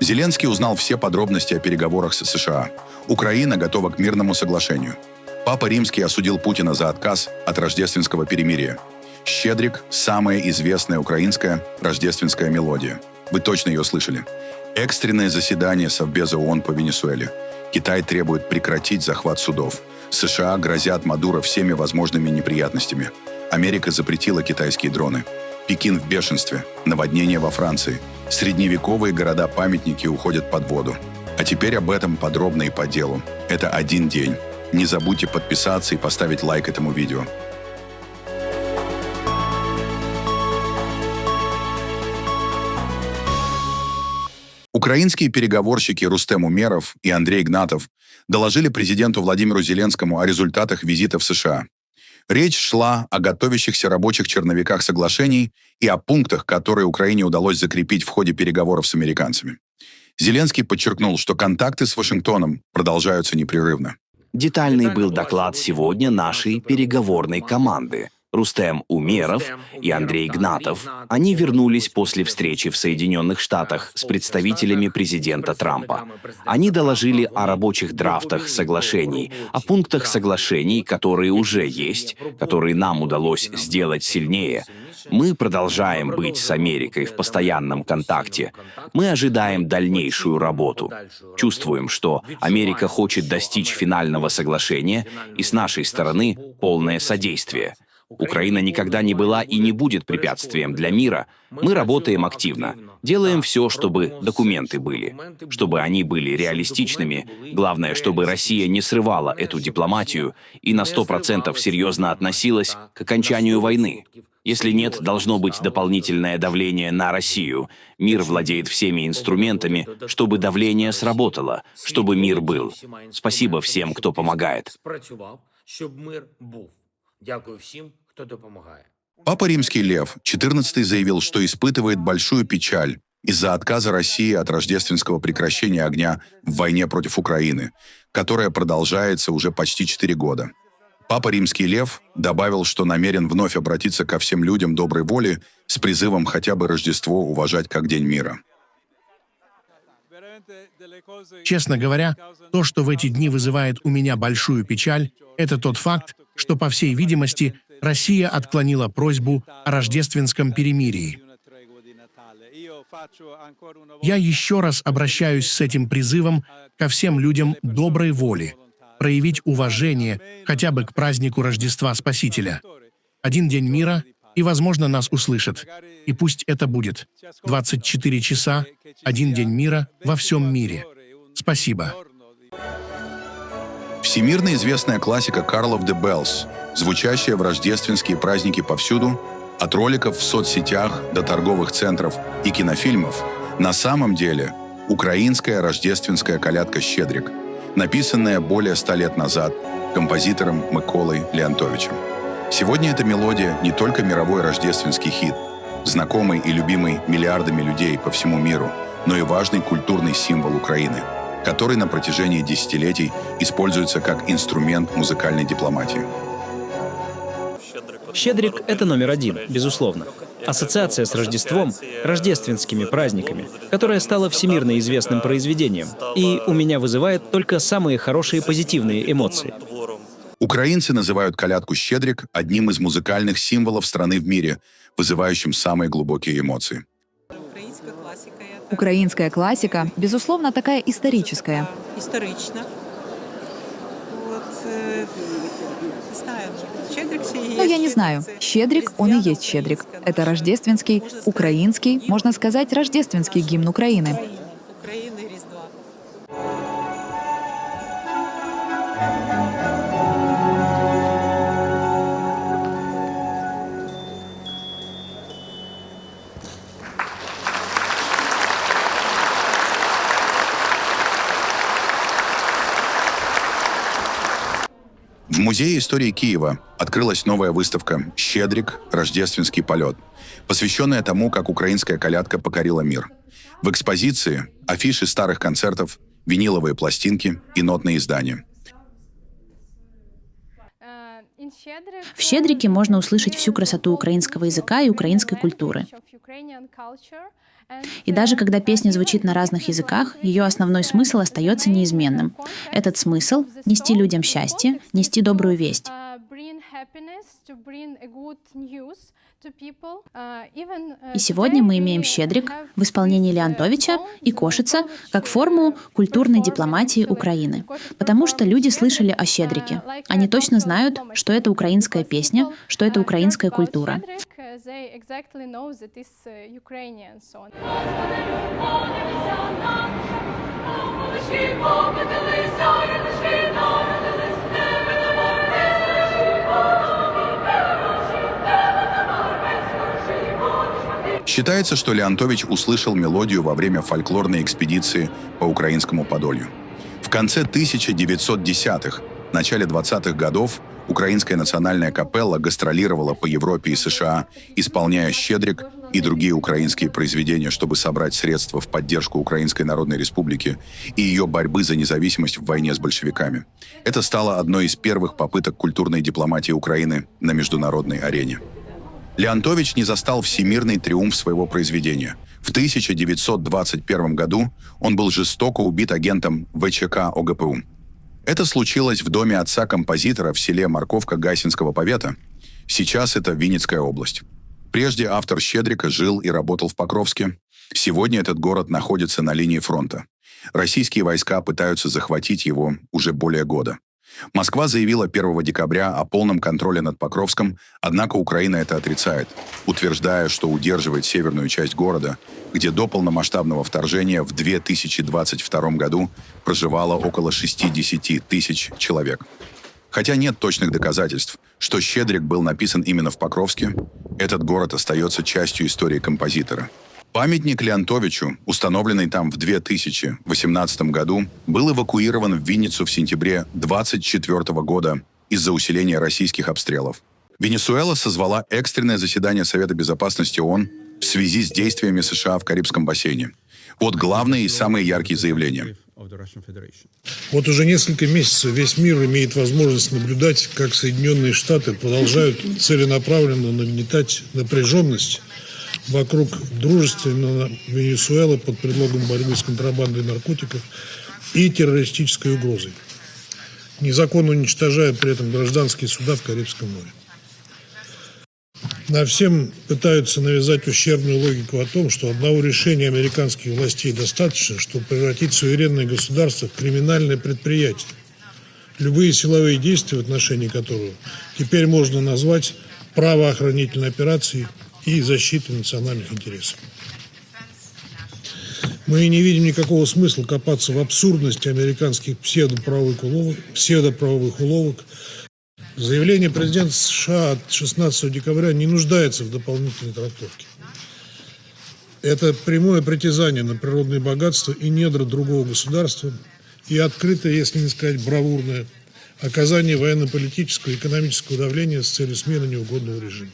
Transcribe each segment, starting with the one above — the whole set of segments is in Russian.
Зеленский узнал все подробности о переговорах с США. Украина готова к мирному соглашению. Папа Римский осудил Путина за отказ от рождественского перемирия. «Щедрик» — самая известная украинская рождественская мелодия. Вы точно ее слышали. Экстренное заседание Совбеза ООН по Венесуэле. Китай требует прекратить захват судов. США грозят Мадуро всеми возможными неприятностями. Америка запретила китайские дроны. Пекин в бешенстве. Наводнение во Франции. Средневековые города-памятники уходят под воду. А теперь об этом подробно и по делу. Это один день. Не забудьте подписаться и поставить лайк этому видео. Украинские переговорщики Рустем Умеров и Андрей Игнатов доложили президенту Владимиру Зеленскому о результатах визита в США. Речь шла о готовящихся рабочих черновиках соглашений и о пунктах, которые Украине удалось закрепить в ходе переговоров с американцами. Зеленский подчеркнул, что контакты с Вашингтоном продолжаются непрерывно. Детальный был доклад сегодня нашей переговорной команды. Рустем Умеров и Андрей Игнатов. Они вернулись после встречи в Соединенных Штатах с представителями президента Трампа. Они доложили о рабочих драфтах соглашений, о пунктах соглашений, которые уже есть, которые нам удалось сделать сильнее. Мы продолжаем быть с Америкой в постоянном контакте. Мы ожидаем дальнейшую работу. Чувствуем, что Америка хочет достичь финального соглашения, и с нашей стороны полное содействие. Украина никогда не была и не будет препятствием для мира. Мы работаем активно, делаем все, чтобы документы были, чтобы они были реалистичными. Главное, чтобы Россия не срывала эту дипломатию и на 100% серьезно относилась к окончанию войны. Если нет, должно быть дополнительное давление на Россию. Мир владеет всеми инструментами, чтобы давление сработало, чтобы мир был. Спасибо всем, кто помогает. Папа Римский Лев XIV заявил, что испытывает большую печаль из-за отказа России от рождественского прекращения огня в войне против Украины, которая продолжается уже почти 4 года. Папа Римский Лев добавил, что намерен вновь обратиться ко всем людям доброй воли с призывом хотя бы Рождество уважать как День мира. Честно говоря, то, что в эти дни вызывает у меня большую печаль, это тот факт, что, по всей видимости, Россия отклонила просьбу о рождественском перемирии. Я еще раз обращаюсь с этим призывом ко всем людям доброй воли, проявить уважение хотя бы к празднику Рождества Спасителя. Один день мира, и, возможно, нас услышат. И пусть это будет 24 часа, один день мира во всем мире. Спасибо. Всемирно известная классика Carol of the Bells, звучащая в рождественские праздники повсюду, от роликов в соцсетях до торговых центров и кинофильмов, на самом деле украинская рождественская колядка «Щедрик», написанная более 100 лет назад композитором Миколой Леонтовичем. Сегодня эта мелодия не только мировой рождественский хит, знакомый и любимый миллиардами людей по всему миру, но и важный культурный символ Украины, который на протяжении десятилетий используется как инструмент музыкальной дипломатии. «Щедрик» — это номер один, безусловно. Ассоциация с Рождеством, рождественскими праздниками, которая стала всемирно известным произведением, и у меня вызывает только самые хорошие позитивные эмоции. Украинцы называют колядку «Щедрик» одним из музыкальных символов страны в мире, вызывающим самые глубокие эмоции. Украинская классика, безусловно, такая историческая. Ну, я не знаю. «Щедрик», он и есть «Щедрик». Это рождественский, украинский, можно сказать, рождественский гимн Украины. В Музее истории Киева открылась новая выставка «Щедрик. Рождественский полет», посвященная тому, как украинская колядка покорила мир. В экспозиции афиши старых концертов, виниловые пластинки и нотные издания. В «Щедрике» можно услышать всю красоту украинского языка и украинской культуры. И даже когда песня звучит на разных языках, ее основной смысл остается неизменным. Этот смысл — нести людям счастье, нести добрую весть. И сегодня мы имеем «Щедрик» в исполнении Леонтовича и «Кошица» как форму культурной дипломатии Украины. Потому что люди слышали о «Щедрике». Они точно знают, что это украинская песня, что это украинская культура. Считается, что Леонтович услышал мелодию во время фольклорной экспедиции по украинскому Подолью. В конце 1910-х, начале 20-х годов Украинская национальная капелла гастролировала по Европе и США, исполняя «Щедрик» и другие украинские произведения, чтобы собрать средства в поддержку Украинской Народной Республики и ее борьбы за независимость в войне с большевиками. Это стало одной из первых попыток культурной дипломатии Украины на международной арене. Леонтович не застал всемирный триумф своего произведения. В 1921 году он был жестоко убит агентом ВЧК ОГПУ. Это случилось в доме отца композитора в селе Морковка Гайсинского повета. Сейчас это Винницкая область. Прежде автор «Щедрика» жил и работал в Покровске. Сегодня этот город находится на линии фронта. Российские войска пытаются захватить его уже более года. Москва заявила 1 декабря о полном контроле над Покровском, однако Украина это отрицает, утверждая, что удерживает северную часть города, где до полномасштабного вторжения в 2022 году проживало около 60 тысяч человек. Хотя нет точных доказательств, что «Щедрик» был написан именно в Покровске, этот город остается частью истории композитора. Памятник Леонтовичу, установленный там в 2018 году, был эвакуирован в Винницу в сентябре 2024 года из-за усиления российских обстрелов. Венесуэла созвала экстренное заседание Совета Безопасности ООН в связи с действиями США в Карибском бассейне. Вот главные и самые яркие заявления. Вот уже несколько месяцев весь мир имеет возможность наблюдать, как Соединенные Штаты продолжают целенаправленно нагнетать напряженность вокруг дружественного Венесуэлы под предлогом борьбы с контрабандой наркотиков и террористической угрозой, незаконно уничтожая при этом гражданские суда в Карибском море. На всем пытаются навязать ущербную логику о том, что одного решения американских властей достаточно, чтобы превратить суверенное государство в криминальное предприятие, любые силовые действия, в отношении которого теперь можно назвать правоохранительной операцией и защиты национальных интересов. Мы не видим никакого смысла копаться в абсурдности американских псевдоправовых уловок. Заявление президента США от 16 декабря не нуждается в дополнительной трактовке. Это прямое притязание на природные богатства и недра другого государства и открытое, если не сказать бравурное, оказание военно-политического и экономического давления с целью смены неугодного режима.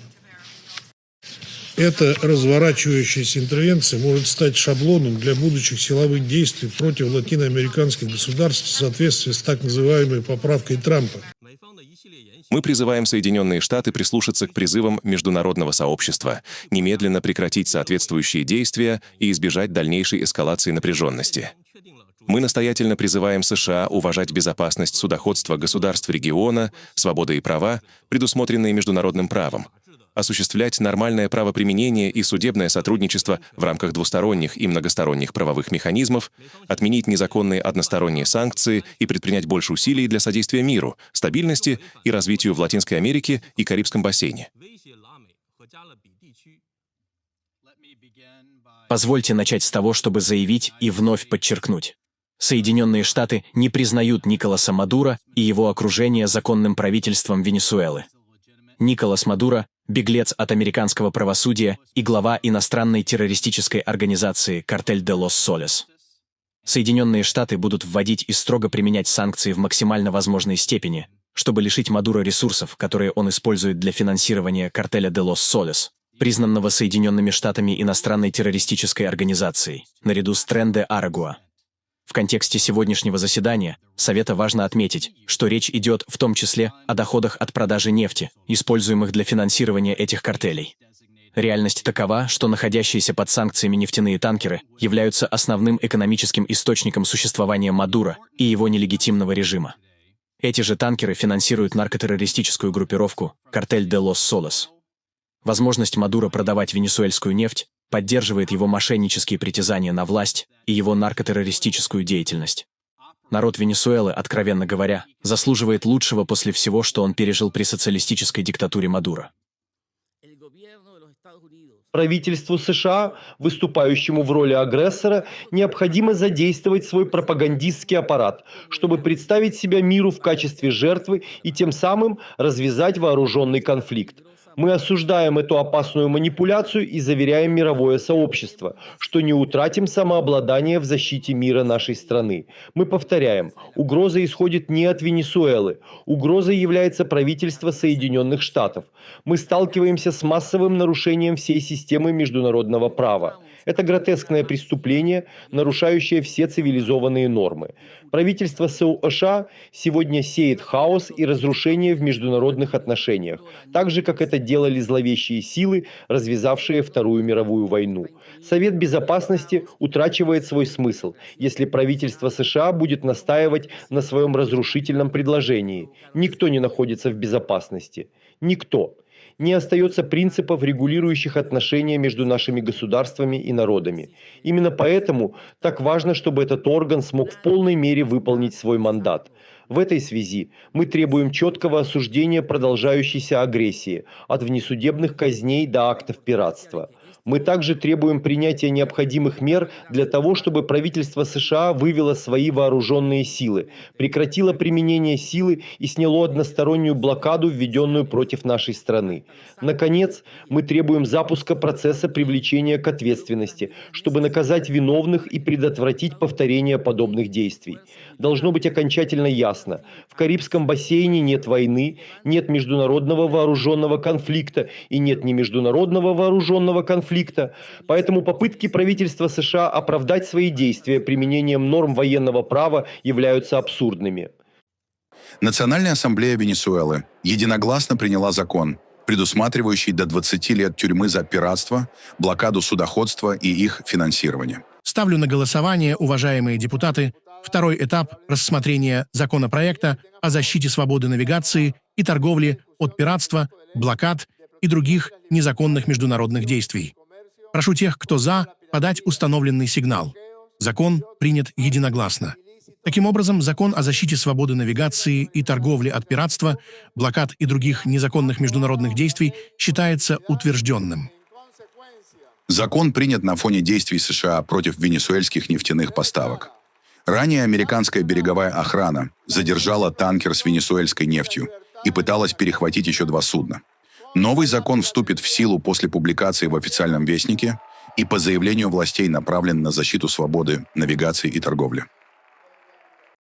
Эта разворачивающаяся интервенция может стать шаблоном для будущих силовых действий против латиноамериканских государств в соответствии с так называемой поправкой Трампа. Мы призываем Соединенные Штаты прислушаться к призывам международного сообщества, немедленно прекратить соответствующие действия и избежать дальнейшей эскалации напряженности. Мы настоятельно призываем США уважать безопасность судоходства государств региона, свободы и права, предусмотренные международным правом, осуществлять нормальное правоприменение и судебное сотрудничество в рамках двусторонних и многосторонних правовых механизмов, отменить незаконные односторонние санкции и предпринять больше усилий для содействия миру, стабильности и развитию в Латинской Америке и Карибском бассейне. Позвольте начать с того, чтобы заявить и вновь подчеркнуть. Соединенные Штаты не признают Николаса Мадуро и его окружение законным правительством Венесуэлы. Николас Мадуро – беглец от американского правосудия и глава иностранной террористической организации «Картель де лос Солес». Соединенные Штаты будут вводить и строго применять санкции в максимально возможной степени, чтобы лишить Мадуро ресурсов, которые он использует для финансирования «Картеля де лос Солес», признанного Соединенными Штатами иностранной террористической организацией, наряду с Трен де Арагуа. В контексте сегодняшнего заседания Совета важно отметить, что речь идет в том числе о доходах от продажи нефти, используемых для финансирования этих картелей. Реальность такова, что находящиеся под санкциями нефтяные танкеры являются основным экономическим источником существования Мадуро и его нелегитимного режима. Эти же танкеры финансируют наркотеррористическую группировку «Картель де лос Солос». Возможность Мадуро продавать венесуэльскую нефть поддерживает его мошеннические притязания на власть и его наркотеррористическую деятельность. Народ Венесуэлы, откровенно говоря, заслуживает лучшего после всего, что он пережил при социалистической диктатуре Мадуро. Правительству США, выступающему в роли агрессора, необходимо задействовать свой пропагандистский аппарат, чтобы представить себя миру в качестве жертвы и тем самым развязать вооруженный конфликт. Мы осуждаем эту опасную манипуляцию и заверяем мировое сообщество, что не утратим самообладание в защите мира нашей страны. Мы повторяем, угроза исходит не от Венесуэлы. Угрозой является правительство Соединенных Штатов. Мы сталкиваемся с массовым нарушением всей системы международного права. Это гротескное преступление, нарушающее все цивилизованные нормы. Правительство США сегодня сеет хаос и разрушение в международных отношениях, так же, как это делали зловещие силы, развязавшие Вторую мировую войну. Совет Безопасности утрачивает свой смысл, если правительство США будет настаивать на своем разрушительном предложении. Никто не находится в безопасности. Никто. Не остается принципов, регулирующих отношения между нашими государствами и народами. Именно поэтому так важно, чтобы этот орган смог в полной мере выполнить свой мандат. В этой связи мы требуем четкого осуждения продолжающейся агрессии, от внесудебных казней до актов пиратства. Мы также требуем принятия необходимых мер для того, чтобы правительство США вывело свои вооруженные силы, прекратило применение силы и сняло одностороннюю блокаду, введенную против нашей страны. Наконец, мы требуем запуска процесса привлечения к ответственности, чтобы наказать виновных и предотвратить повторение подобных действий. Должно быть окончательно ясно: в Карибском бассейне нет войны, нет международного вооруженного конфликта и нет ни международного вооруженного конфликта. Поэтому попытки правительства США оправдать свои действия применением норм военного права являются абсурдными. Национальная ассамблея Венесуэлы единогласно приняла закон, предусматривающий до 20 лет тюрьмы за пиратство, блокаду судоходства и их финансирование. Ставлю на голосование, уважаемые депутаты, второй этап рассмотрения законопроекта о защите свободы навигации и торговли от пиратства, блокад и других незаконных международных действий. Прошу тех, кто за, подать установленный сигнал. Закон принят единогласно. Таким образом, закон о защите свободы навигации и торговли от пиратства, блокад и других незаконных международных действий считается утвержденным. Закон принят на фоне действий США против венесуэльских нефтяных поставок. Ранее американская береговая охрана задержала танкер с венесуэльской нефтью и пыталась перехватить еще 2 судна. Новый закон вступит в силу после публикации в официальном вестнике и по заявлению властей направлен на защиту свободы навигации и торговли.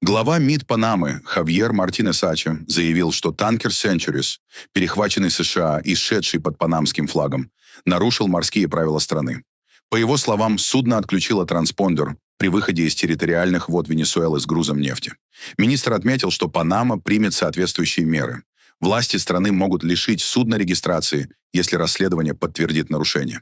Глава МИД Панамы Хавьер Мартинес Ачо заявил, что танкер Centuries, перехваченный США и шедший под панамским флагом, нарушил морские правила страны. По его словам, судно отключило транспондер при выходе из территориальных вод Венесуэлы с грузом нефти. Министр отметил, что Панама примет соответствующие меры. Власти страны могут лишить судна регистрации, если расследование подтвердит нарушение.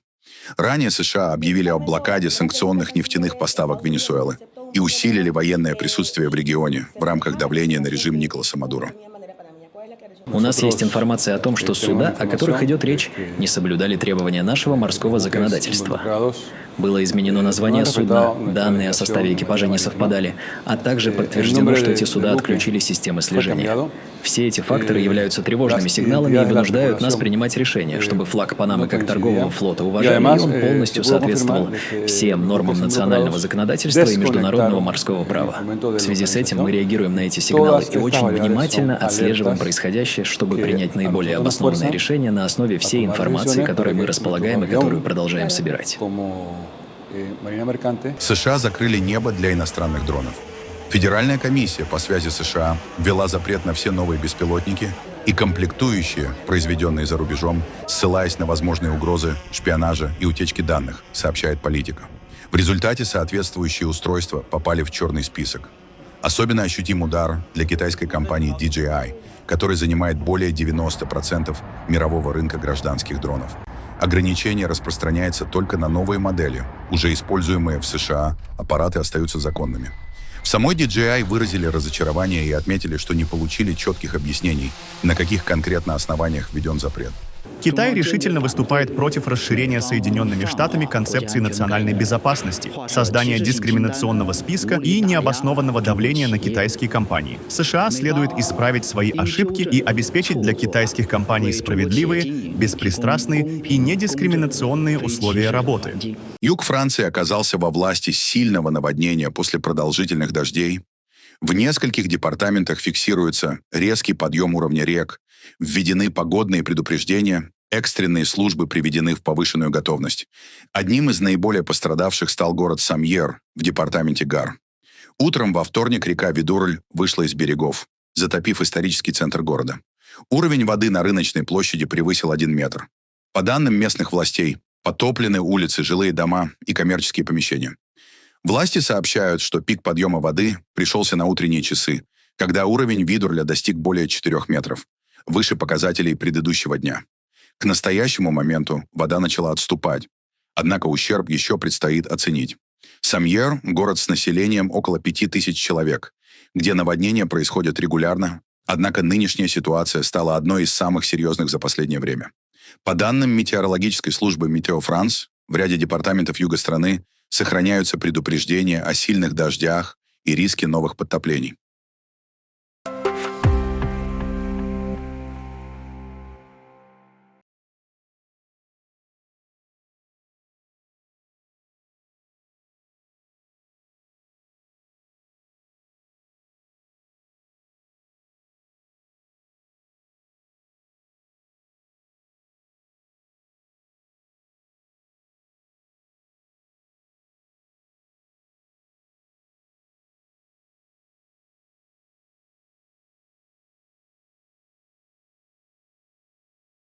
Ранее США объявили о блокаде санкционных нефтяных поставок Венесуэлы и усилили военное присутствие в регионе в рамках давления на режим Николаса Мадуро. У нас есть информация о том, что суда, о которых идет речь, не соблюдали требования нашего морского законодательства. Было изменено название судна, данные о составе экипажа не совпадали, а также подтверждено, что эти суда отключили системы слежения. Все эти факторы являются тревожными сигналами и вынуждают нас принимать решения, чтобы флаг Панамы как торгового флота уважали, и он полностью соответствовал всем нормам национального законодательства и международного морского права. В связи с этим мы реагируем на эти сигналы и очень внимательно отслеживаем происходящее, чтобы принять наиболее обоснованные решения на основе всей информации, которой мы располагаем и которую продолжаем собирать. США закрыли небо для иностранных дронов. Федеральная комиссия по связи США ввела запрет на все новые беспилотники и комплектующие, произведенные за рубежом, ссылаясь на возможные угрозы шпионажа и утечки данных, сообщает Политика. В результате соответствующие устройства попали в черный список. Особенно ощутим удар для китайской компании DJI, который занимает более 90% мирового рынка гражданских дронов. Ограничение распространяется только на новые модели. Уже используемые в США аппараты остаются законными. В самой DJI выразили разочарование и отметили, что не получили четких объяснений, на каких конкретно основаниях введен запрет. Китай решительно выступает против расширения Соединенными Штатами концепции национальной безопасности, создания дискриминационного списка и необоснованного давления на китайские компании. США следует исправить свои ошибки и обеспечить для китайских компаний справедливые, беспристрастные и недискриминационные условия работы. Юг Франции оказался во власти сильного наводнения после продолжительных дождей. В нескольких департаментах фиксируется резкий подъем уровня рек, введены погодные предупреждения, экстренные службы приведены в повышенную готовность. Одним из наиболее пострадавших стал город Самьер в департаменте Гар. Утром во вторник река Видурль вышла из берегов, затопив исторический центр города. Уровень воды на рыночной площади превысил 1 метр. По данным местных властей, потоплены улицы, жилые дома и коммерческие помещения. Власти сообщают, что пик подъема воды пришелся на утренние часы, когда уровень Видурля достиг более 4 метров, выше показателей предыдущего дня. К настоящему моменту вода начала отступать, однако ущерб еще предстоит оценить. Самьер – город с населением около 5000 человек, где наводнения происходят регулярно, однако нынешняя ситуация стала одной из самых серьезных за последнее время. По данным метеорологической службы Метео Франс, в ряде департаментов юга страны сохраняются предупреждения о сильных дождях и риске новых подтоплений.